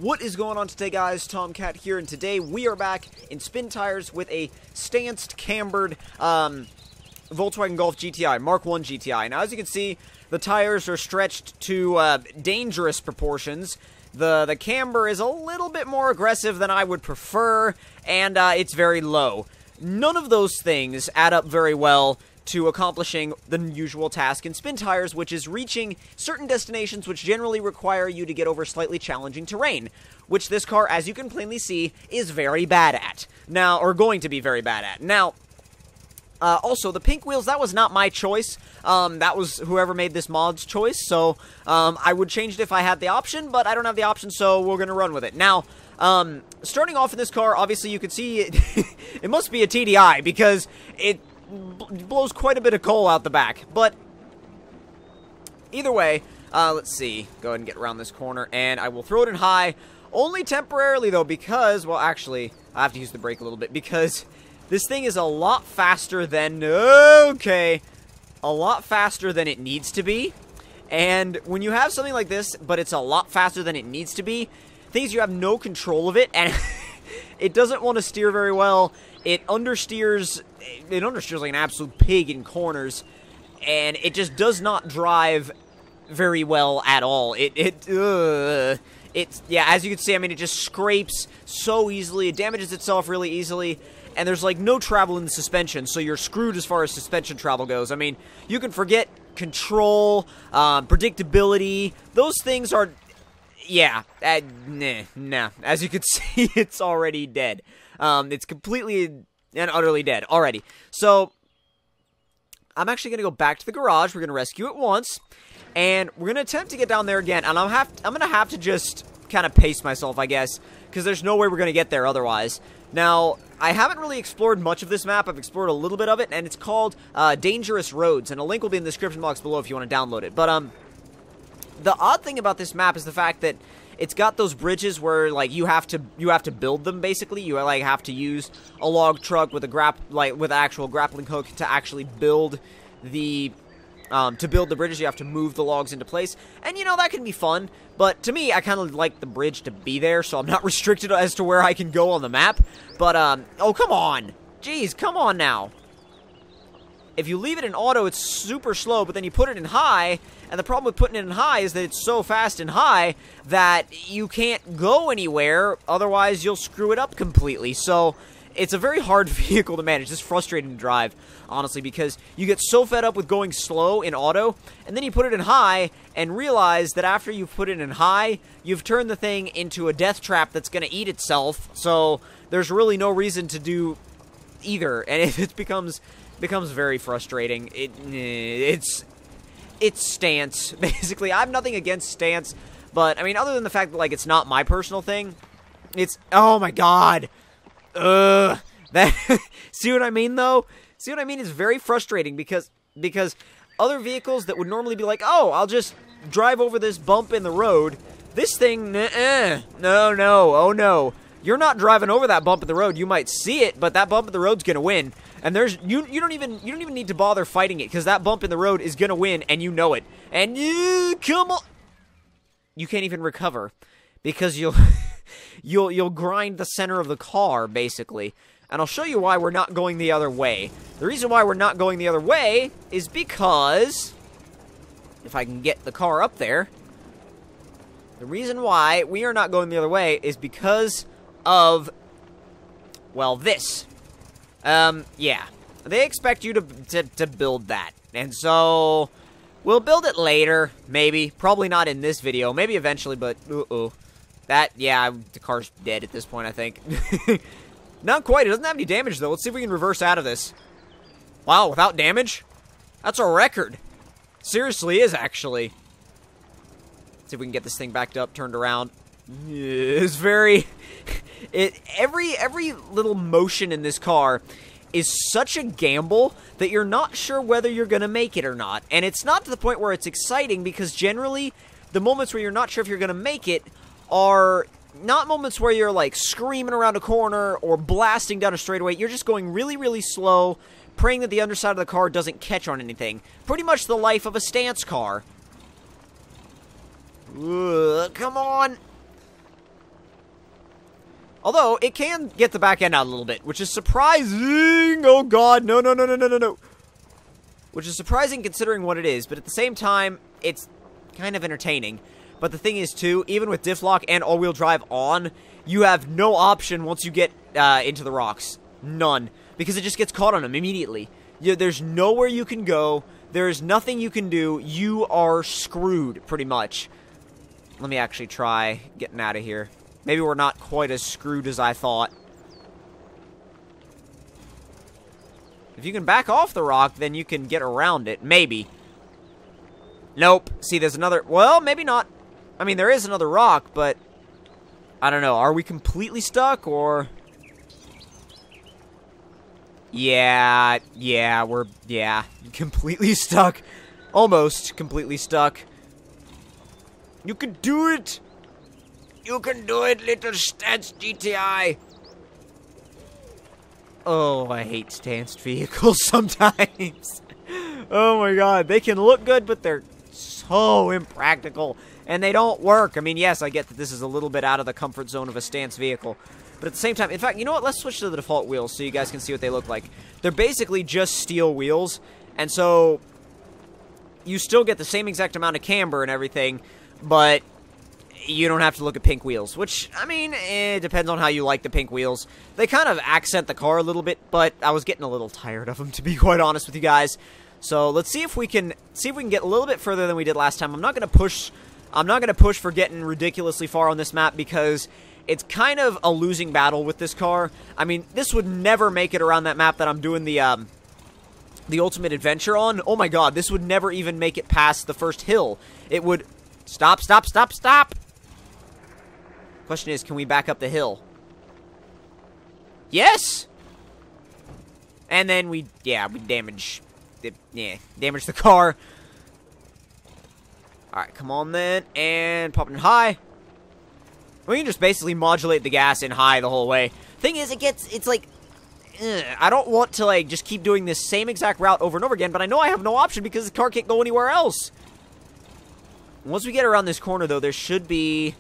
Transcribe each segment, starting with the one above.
What is going on today, guys? Tomcat here, and today we are back in spin tires with a stanced, cambered Volkswagen Golf GTI, Mark 1 GTI. Now, as you can see, the tires are stretched to dangerous proportions. The camber is a little bit more aggressive than I would prefer, and it's very low. None of those things add up very well to accomplishing the usual task in spin tires, which is reaching certain destinations which generally require you to get over slightly challenging terrain, which this car, as you can plainly see, is very bad at. Now, or going to be very bad at. Now, also, the pink wheels, that was not my choice. That was whoever made this mod's choice, so I would change it if I had the option, but I don't have the option, so we're going to run with it. Now, starting off in this car, obviously you can see it must be a TDI, because it blows quite a bit of coal out the back. But either way, let's see. Go ahead and get around this corner, and I will throw it in high. Only temporarily, though, because, well, actually, I have to use the brake a little bit, because this thing is a lot faster than, a lot faster than it needs to be. And when you have something like this, but it's a lot faster than it needs to be, things you have no control of it, and it doesn't want to steer very well. It understeers like an absolute pig in corners, and it just does not drive very well at all. It's, yeah, as you can see, I mean, it just scrapes so easily, it damages itself really easily, and there's, like, no travel in the suspension, so you're screwed as far as suspension travel goes. I mean, you can forget control, predictability, those things are, yeah, nah. As you can see, it's already dead. It's completely and utterly dead already. So, I'm actually going to go back to the garage. We're going to rescue it once, and we're going to attempt to get down there again. And I'm going to have to just kind of pace myself, I guess, because there's no way we're going to get there otherwise. Now, I haven't really explored much of this map. I've explored a little bit of it, and it's called Dangerous Roads, and a link will be in the description box below if you want to download it. But, the odd thing about this map is the fact that it's got those bridges where, like, you have to build them, basically. You, like, have to use a log truck with a with an actual grappling hook to actually build the bridges. You have to move the logs into place. And, you know, that can be fun. But to me, I kind of like the bridge to be there, so I'm not restricted as to where I can go on the map. But, oh, come on. Jeez, come on now. If you leave it in auto, it's super slow, but then you put it in high, and the problem with putting it in high is that it's so fast and high that you can't go anywhere, otherwise you'll screw it up completely. So, it's a very hard vehicle to manage. It's frustrating to drive, honestly, because you get so fed up with going slow in auto, and then you put it in high, and realize that after you've put it in high, you've turned the thing into a death trap that's going to eat itself, so there's really no reason to do either, and it becomes very frustrating. It's stance, basically. I have nothing against stance, but, I mean, other than the fact that, like, it's not my personal thing, it's, oh my god, that, see what I mean, though? See what I mean? It's very frustrating, because other vehicles that would normally be like, oh, I'll just drive over this bump in the road, this thing, no, oh no. You're not driving over that bump in the road. You might see it, but that bump in the road's gonna win. And there's you don't even need to bother fighting it, because that bump in the road is gonna win, and you know it. And you come on, you can't even recover, because you'll you'll grind the center of the car, basically. And I'll show you why we're not going the other way. The reason why we're not going the other way is because, if I can get the car up there, the reason why we are not going the other way is because of, well, this. Yeah. They expect you to build that. And so, we'll build it later, maybe. Probably not in this video. Maybe eventually, but, that, yeah, the car's dead at this point, I think. Not quite. It doesn't have any damage, though. Let's see if we can reverse out of this. Wow, without damage? That's a record. Seriously is, actually. See if we can get this thing backed up, turned around. It's very... Every little motion in this car is such a gamble that you're not sure whether you're going to make it or not. And it's not to the point where it's exciting, because generally, the moments where you're not sure if you're going to make it are not moments where you're, like, screaming around a corner or blasting down a straightaway. You're just going really, really slow, praying that the underside of the car doesn't catch on anything. Pretty much the life of a stance car. Come on. Although, it can get the back end out a little bit, which is surprising. Oh, God. No, no, no, no, no, no, no. Which is surprising considering what it is, but at the same time, it's kind of entertaining. But the thing is, too, even with diff lock and all-wheel drive on, you have no option once you get into the rocks. None. Because it just gets caught on them immediately. There's nowhere you can go. There's nothing you can do. You are screwed, pretty much. Let me actually try getting out of here. Maybe we're not quite as screwed as I thought. If you can back off the rock, then you can get around it. Maybe. Nope. See, there's another... Well, maybe not. I mean, there is another rock, but... I don't know. Are we completely stuck, or... Yeah, we're completely stuck. Almost completely stuck. You can do it! You can do it, little Stance GTI! Oh, I hate stanced vehicles sometimes. Oh my god, they can look good, but they're so impractical. And they don't work. I mean, yes, I get that this is a little bit out of the comfort zone of a stance vehicle. But at the same time, in fact, you know what? Let's switch to the default wheels so you guys can see what they look like. They're basically just steel wheels. And so, you still get the same exact amount of camber and everything, but you don't have to look at pink wheels. Which, I mean, it depends on how you like the pink wheels. They kind of accent the car a little bit, but I was getting a little tired of them, to be quite honest with you guys. So, let's see if we can get a little bit further than we did last time. I'm not going to push for getting ridiculously far on this map because it's kind of a losing battle with this car. I mean, this would never make it around that map that I'm doing the Ultimate Adventure on. Oh my god, this would never even make it past the first hill. It would... Stop, stop, stop, stop! Question is, can we back up the hill? Yes! And then we damage the car. Alright, come on then, and pop it in high. We can just basically modulate the gas in high the whole way. Thing is, it's like, I don't want to, like, just keep doing this same exact route over and over again, but I know I have no option because the car can't go anywhere else. Once we get around this corner, though, there should be...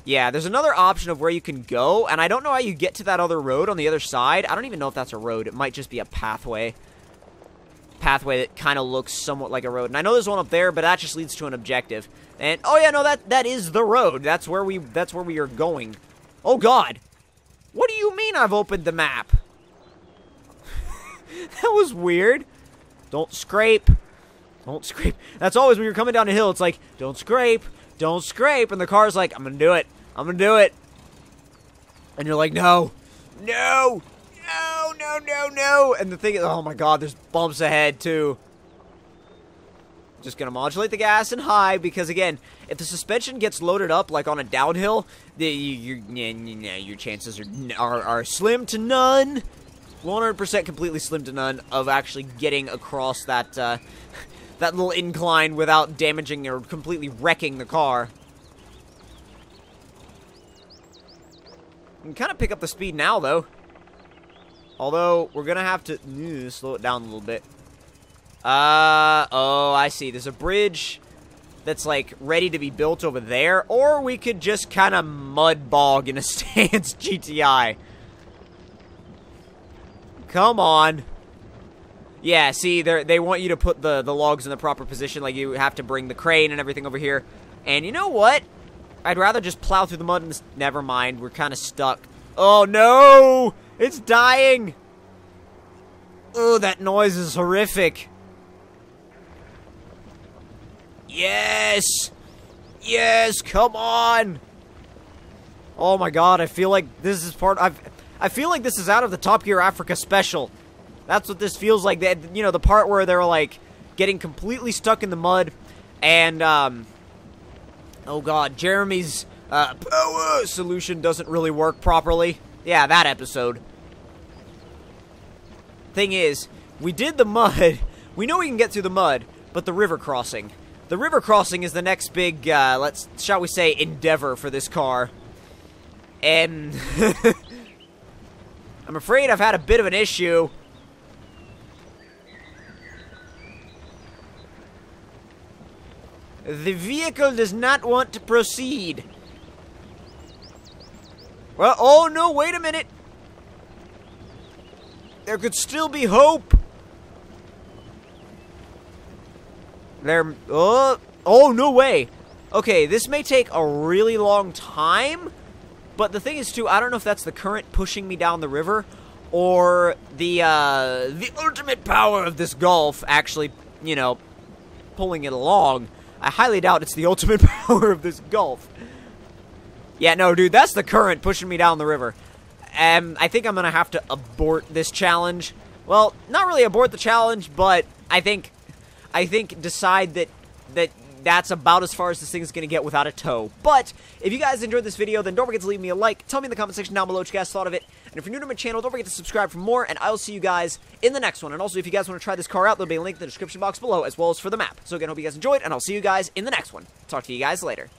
Yeah, there's another option of where you can go, and I don't know how you get to that other road on the other side. I don't even know if that's a road. It might just be a pathway. Pathway that kind of looks somewhat like a road. And I know there's one up there, but that just leads to an objective. And, oh yeah, no, that is the road. That's where we are going. Oh, God. What do you mean I've opened the map? That was weird. Don't scrape. Don't scrape. That's always when you're coming down a hill, it's like, don't scrape. Don't scrape. And the car's like, I'm gonna do it. I'm gonna do it. And you're like, no. No. No, no, no, no. And the thing is, oh my god, there's bumps ahead, too. Just gonna modulate the gas in high, because again, if the suspension gets loaded up, like on a downhill, your chances are slim to none. 100% completely slim to none of actually getting across that, that little incline without damaging or completely wrecking the car. You can kind of pick up the speed now, though. Although, we're gonna have to slow it down a little bit. Oh, I see. There's a bridge that's, like, ready to be built over there. Or we could just kind of mud bog in a stance GTI. Come on. Yeah, see, they want you to put the logs in the proper position. Like, you have to bring the crane and everything over here. And you know what? I'd rather just plow through the mud and... Never mind, we're kind of stuck. Oh, no! It's dying! Oh, that noise is horrific. Yes! Yes, come on! Oh my god, I feel like this is I feel like this is out of the Top Gear Africa special. That's what this feels like. You know, the part where they're, like, getting completely stuck in the mud. And, oh god, Jeremy's, power solution doesn't really work properly. Yeah, that episode. Thing is, we did the mud. We know we can get through the mud, but the river crossing. The river crossing is the next big, shall we say, endeavor for this car. And I'm afraid I've had a bit of an issue. The vehicle does not want to proceed. Well, oh no, wait a minute. There could still be hope. Oh, no way. Okay, this may take a really long time, but the thing is, too, I don't know if that's the current pushing me down the river, or the ultimate power of this Gulf actually, you know, pulling it along. I highly doubt it's the ultimate power of this Gulf. Yeah, no, dude, that's the current pushing me down the river. I think I'm gonna have to abort this challenge. Well, not really abort the challenge, but I think decide that's about as far as this thing is going to get without a tow. But if you guys enjoyed this video, then don't forget to leave me a like. Tell me in the comment section down below what you guys thought of it. And if you're new to my channel, don't forget to subscribe for more, and I'll see you guys in the next one. And also, if you guys want to try this car out, there'll be a link in the description box below, as well as for the map. So again, hope you guys enjoyed, and I'll see you guys in the next one. Talk to you guys later.